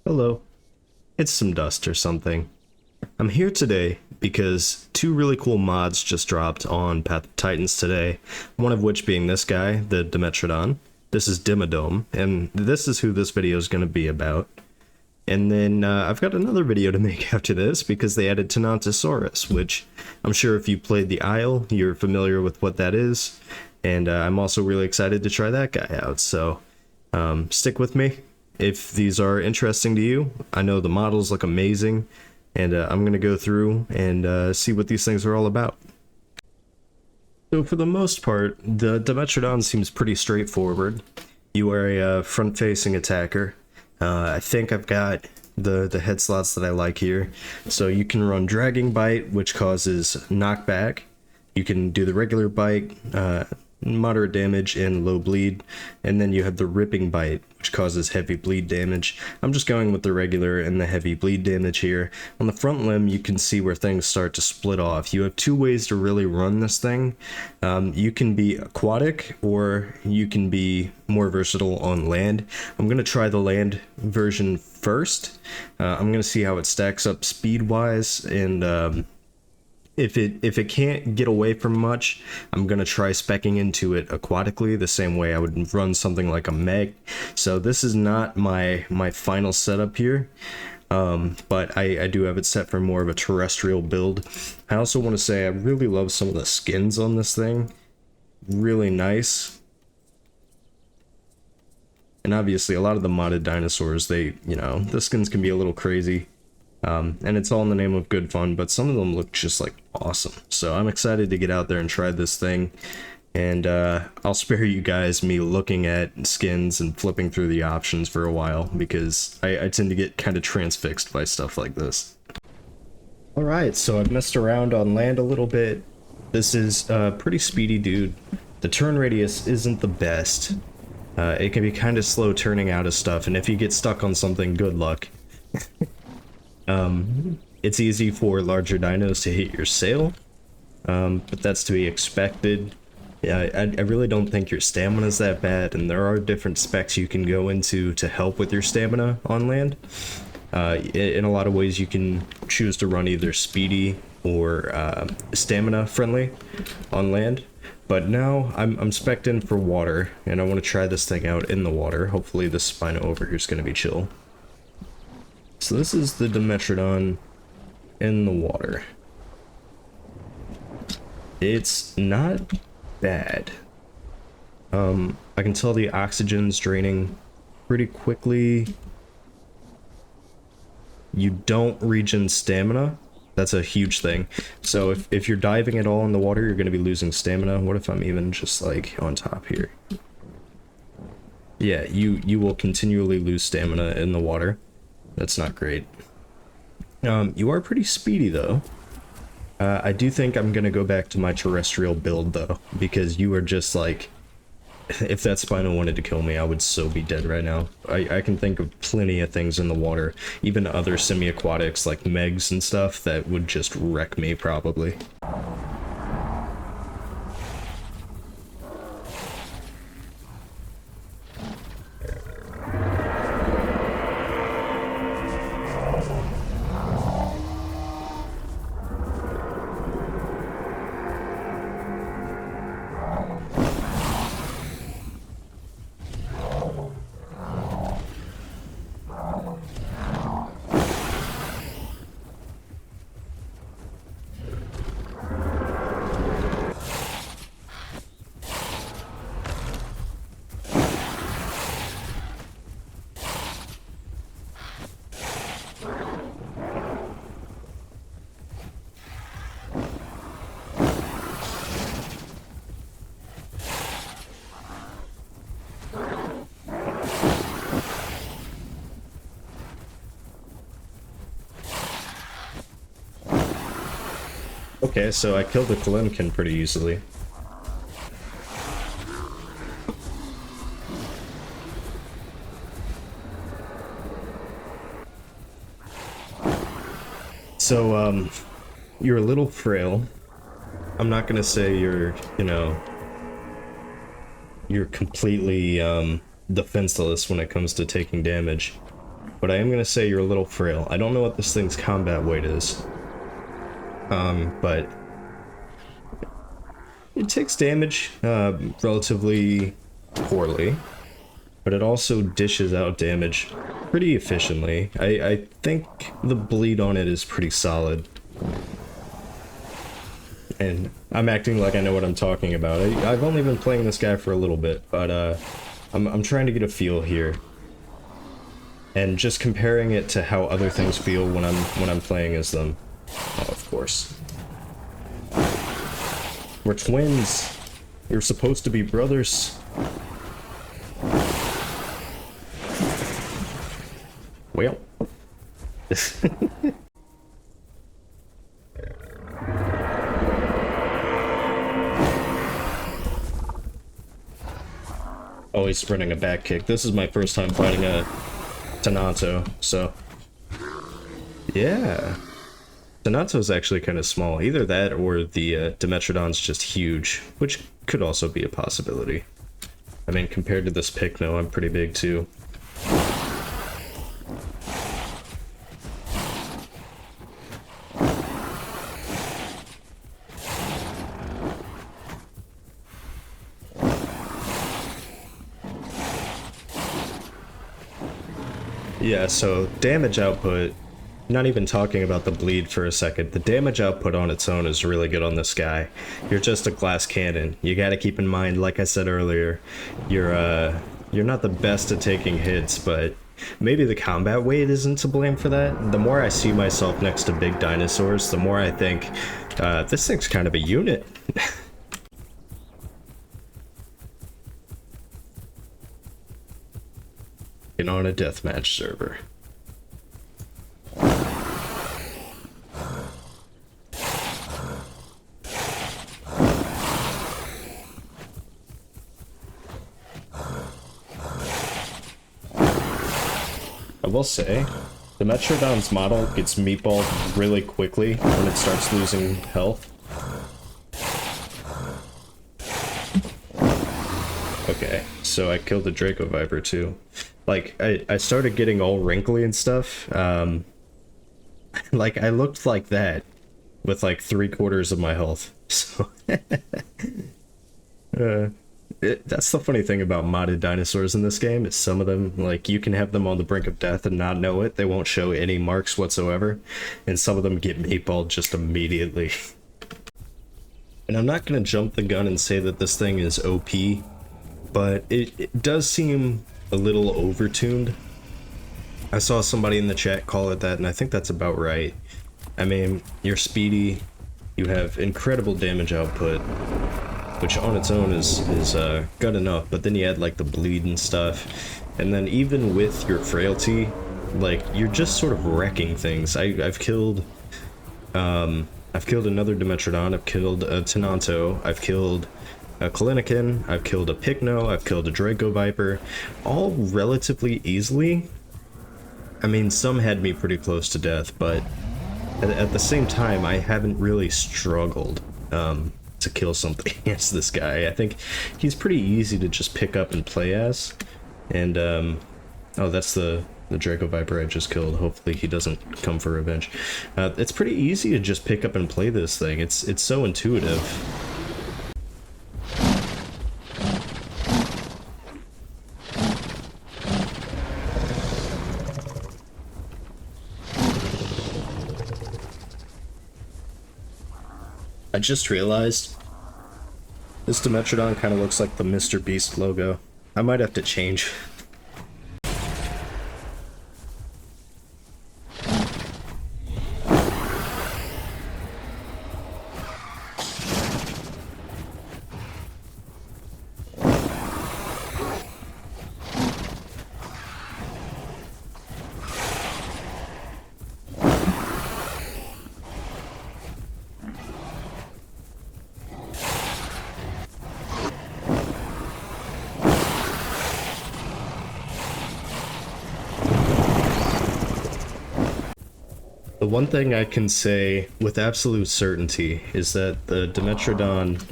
Hello. It's some dust or something. I'm here today because two really cool mods just dropped on Path of Titans today, one of which being this guy, the Dimetrodon. This is Dimmadome, and this is who this video is going to be about. And then I've got another video to make after this because they added Tenontosaurus, which I'm sure if you played the Isle, you're familiar with what that is. And I'm also really excited to try that guy out, so stick with me. If these are interesting to you, I know the models look amazing, and I'm going to go through and see what these things are all about. So for the most part, the Dimetrodon seems pretty straightforward. You are a front-facing attacker. I think I've got the head slots that I like here. So you can run Dragging Bite, which causes knockback. You can do the regular bite, moderate damage and low bleed, and then you have the Ripping Bite, which causes heavy bleed damage. I'm just going with the regular and the heavy bleed damage here. On the front limb, you can see where things start to split off. You have two ways to really run this thing. You can be aquatic, or you can be more versatile on land. I'm going to try the land version first. I'm going to see how it stacks up speed-wise, and if it can't get away from much, I'm gonna try specking into it aquatically the same way I would run something like a Meg. So this is not my final setup here, but I do have it set for more of a terrestrial build. I also want to say I really love some of the skins on this thing. Really nice. And obviously a lot of the modded dinosaurs, the skins can be a little crazy. And it's all in the name of good fun, but some of them look just like awesome. So I'm excited to get out there and try this thing. And I'll spare you guys me looking at skins and flipping through the options for a while, because I tend to get kind of transfixed by stuff like this. Alright, so I've messed around on land a little bit. This is a pretty speedy dude. The turn radius isn't the best. It can be kind of slow turning out of stuff, and if you get stuck on something, good luck. It's easy for larger dinos to hit your sail, but that's to be expected. Yeah, I really don't think your stamina is that bad, and there are different specs you can go into to help with your stamina on land. In a lot of ways, you can choose to run either speedy or stamina friendly on land. But now I'm spec'd in for water, and I want to try this thing out in the water. Hopefully this Spino over here is going to be chill. So this is the Dimetrodon in the water. It's not bad. I can tell the oxygen's draining pretty quickly. You don't regen stamina. That's a huge thing. So if you're diving at all in the water, you're going to be losing stamina. What if I'm even just like on top here? Yeah, you will continually lose stamina in the water. That's not great. You are pretty speedy though. I do think I'm gonna go back to my terrestrial build though, because you are just like, if that Spino wanted to kill me, I would so be dead right now. I can think of plenty of things in the water, even other semi-aquatics like Megs and stuff that would just wreck me probably. Okay, so I killed the Kalimkin pretty easily. So, you're a little frail. I'm not gonna say you're, you're completely, defenseless when it comes to taking damage. but I am going to say you're a little frail. I don't know what this thing's combat weight is. But it takes damage relatively poorly, but it also dishes out damage pretty efficiently. I think the bleed on it is pretty solid. And I'm acting like I know what I'm talking about. I've only been playing this guy for a little bit, but I'm trying to get a feel here. And just comparing it to how other things feel when I'm playing as them. Oh, of course. We're twins. We're supposed to be brothers. Well. Oh, he's spreading a back kick. This is my first time fighting a Tanato, so... Yeah. Tanato's actually kind of small. Either that or the Dimetrodon's just huge, which could also be a possibility. I mean, compared to this Pycno, I'm pretty big too. Yeah, so damage output, not even talking about the bleed for a second, the damage output on its own is really good on this guy. You're just a glass cannon. You gotta keep in mind, like I said earlier, you're not the best at taking hits, but maybe the combat weight isn't to blame for that. The more I see myself next to big dinosaurs, the more I think, this thing's kind of a unit. And on a deathmatch server. I will say, the Dimetrodon's model gets meatballed really quickly when it starts losing health. Okay, so I killed the Draco Viper too. Like, I started getting all wrinkly and stuff. Like, I looked like that with like 3/4 of my health. So, that's the funny thing about modded dinosaurs in this game, is some of them, like, you can have them on the brink of death and not know it. They won't show any marks whatsoever. And some of them get meatballed just immediately. And I'm not gonna jump the gun and say that this thing is OP, but it does seem a little overtuned. I saw somebody in the chat call it that, and I think that's about right. I mean, you're speedy, you have incredible damage output, which on its own is good enough, but then you add like the bleed and stuff, and then even with your frailty, like, you're just sort of wrecking things. I've killed another Dimetrodon, I've killed a Tanato, I've killed a Kalinikin, I've killed a Pycno, I've killed a Draco Viper, all relatively easily. I mean, some had me pretty close to death, but at the same time, I haven't really struggled to kill something against this guy. I think he's pretty easy to just pick up and play as. And, oh, that's the Draco Viper I just killed. Hopefully he doesn't come for revenge. It's pretty easy to just pick up and play this thing. It's so intuitive. I just realized this Dimetrodon kind of looks like the Mr. Beast logo. I might have to change. The one thing I can say with absolute certainty is that the Dimetrodon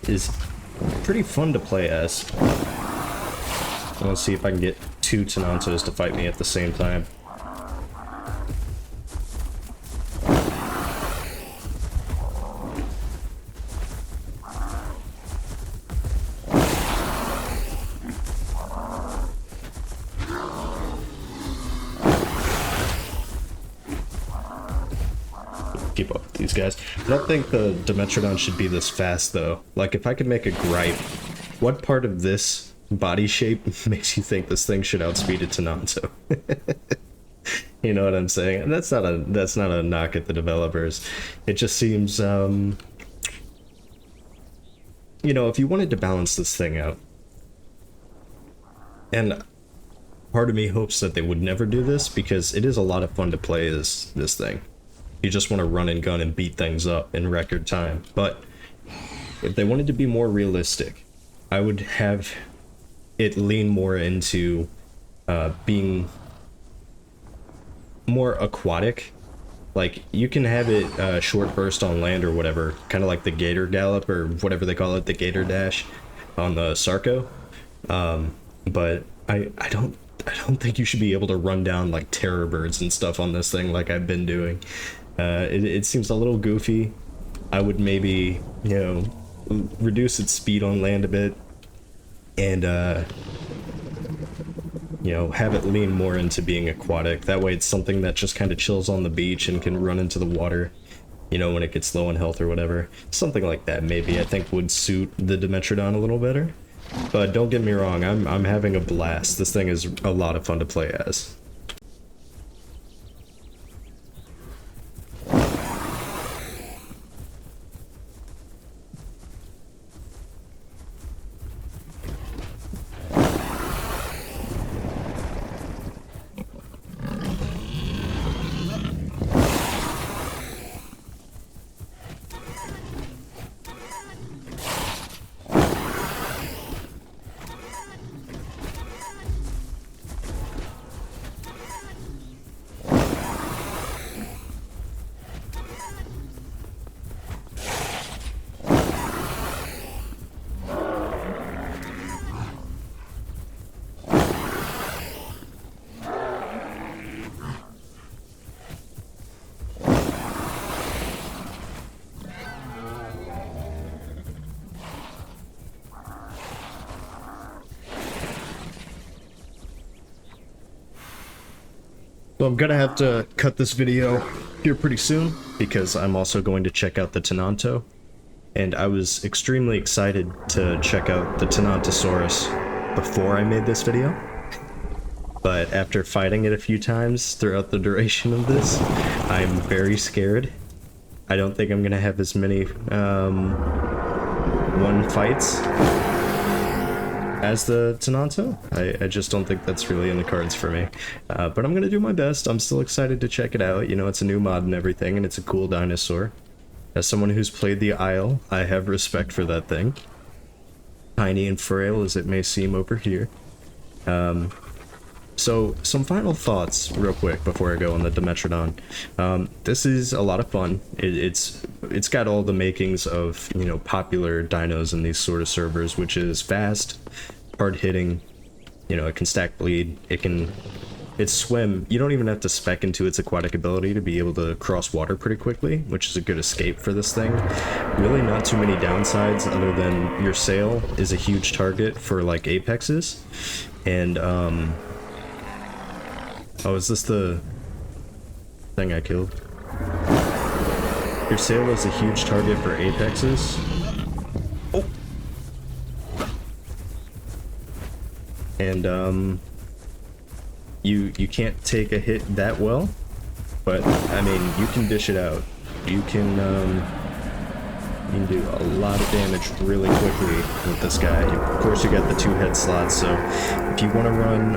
is pretty fun to play as. I want to see if I can get two Tenantos to fight me at the same time. Keep up with these guys. I don't think the Dimetrodon should be this fast, though. Like, if I could make a gripe, what part of this body shape makes you think this thing should outspeed a Tenanto? You know what I'm saying? And that's not a knock at the developers. It just seems, you know, if you wanted to balance this thing out, and part of me hopes that they would never do this, because it is a lot of fun to play as this thing. You just want to run and gun and beat things up in record time. But if they wanted to be more realistic, I would have it lean more into being more aquatic. Like, you can have it short burst on land or whatever, kind of like the Gator Gallop or whatever they call it, the Gator Dash on the Sarco. But I don't think you should be able to run down like terror birds and stuff on this thing like I've been doing. It seems a little goofy. I would maybe, you know, reduce its speed on land a bit and, you know, have it lean more into being aquatic. That way it's something that just kind of chills on the beach and can run into the water, you know, when it gets low in health or whatever. Something like that maybe I think would suit the Dimetrodon a little better. But don't get me wrong, I'm having a blast. This thing is a lot of fun to play as. So I'm gonna have to cut this video here pretty soon because I'm also going to check out the Tenanto, and I was extremely excited to check out the Tenantosaurus before I made this video, but after fighting it a few times throughout the duration of this, I'm very scared. I don't think I'm gonna have as many one fights as the Tenanto. I just don't think that's really in the cards for me. But I'm gonna do my best. I'm still excited to check it out. You know, it's a new mod and everything, and it's a cool dinosaur. As someone who's played the Isle, I have respect for that thing. Tiny and frail as it may seem over here. So, some final thoughts real quick before I go on the Dimetrodon. This is a lot of fun. It's got all the makings of, you know, popular dinos in these sort of servers, which is fast, hard hitting, you know, it can stack bleed, it's swim. You don't even have to spec into its aquatic ability to be able to cross water pretty quickly, which is a good escape for this thing. Really not too many downsides other than your sail is a huge target for like apexes, and oh, is this the thing I killed? Your sail is a huge target for apexes. Oh! And, you can't take a hit that well, but, I mean, you can dish it out. You can do a lot of damage really quickly with this guy. Of course, you got the 2 head slots, so if you want to run,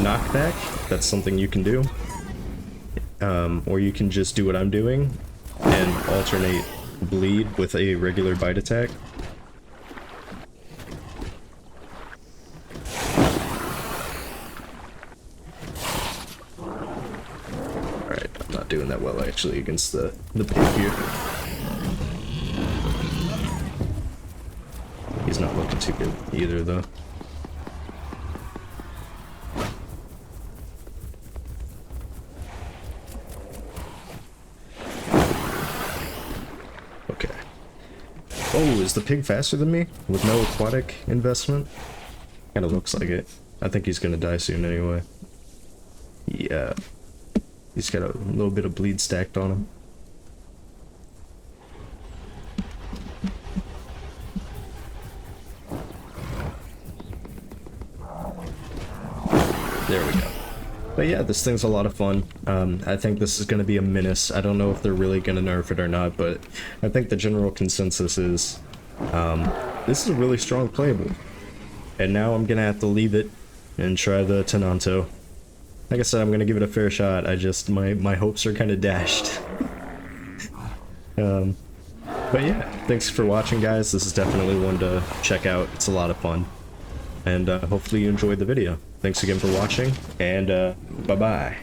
knockback, that's something you can do. Or you can just do what I'm doing and alternate bleed with a regular bite attack. Alright, I'm not doing that well actually against the pig here. He's not looking too good either though. Oh, is the pig faster than me? With no aquatic investment? Kinda looks like it. I think he's gonna die soon anyway. Yeah. He's got a little bit of bleed stacked on him. There we go. But yeah, this thing's a lot of fun. I think this is going to be a menace. I don't know if they're really going to nerf it or not, but I think the general consensus is this is a really strong playable. And now I'm going to have to leave it and try the Tenanto. Like I said, I'm going to give it a fair shot. I just, my hopes are kind of dashed. But yeah, thanks for watching, guys. This is definitely one to check out. It's a lot of fun. And hopefully you enjoyed the video. Thanks again for watching, and bye-bye.